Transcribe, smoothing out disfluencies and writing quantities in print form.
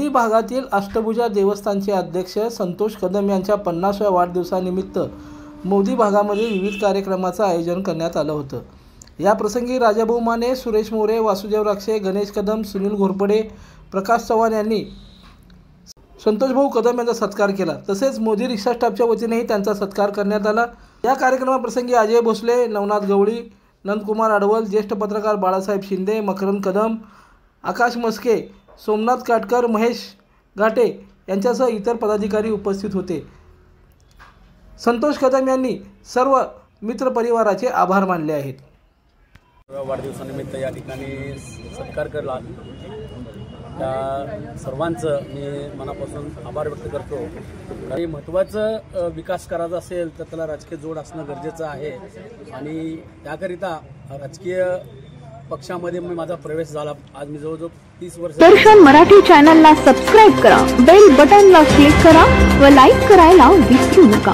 भागातील अष्टभुजा देवस्थानचे अध्यक्ष संतोष कदम यांच्या 50व्या वाढदिवसानिमित्त मोदी भागामध्ये विविध कार्यक्रमाचं आयोजन करण्यात आलं होतं। या प्रसंगी राजाभाऊ माने, सुरेश मोरे, वासुदेव राक्षे, गणेश कदम, सुनील घोरपडे, प्रकाश चव्हाण यांनी संतोष भाऊ कदम यांचा सत्कार केला। तसेच मोदी रिक्षा स्टाफच्या वतीनेही त्यांचा सत्कार करण्यात आला। या कार्यक्रमाप्रसंगी अजय भोसले, नवनाथ गवळी, नंदकुमार अडवल, ज्येष्ठ पत्रकार बाळासाहेब शिंदे, मकरंद कदम, आकाश मस्के, सोमनाथ काटकर, महेश घाटे यांच्यासह इतर पदाधिकारी उपस्थित होते। संतोष कदम यांनी सर्व मित्र परिवाराचे आभार मानले आहेत। वाढदिवसानिमित्त या ठिकाणी सत्कार केला त्या सर्वांचं मी मनापासून आभार व्यक्त करतो। काही महत्त्वाचं विकास करायचा असेल तर त्याला राजकीय जोड असणं गरजेचं आहे आणि त्याकरिता राजकीय पक्षामध्ये माझा प्रवेश झाला। आज मी जवळजवळ 30 वर्ष दर्शन मराठी चॅनलला सबस्क्राइब करा, बेल बटनला क्लिक करा व लाईक करायला विसरू नका।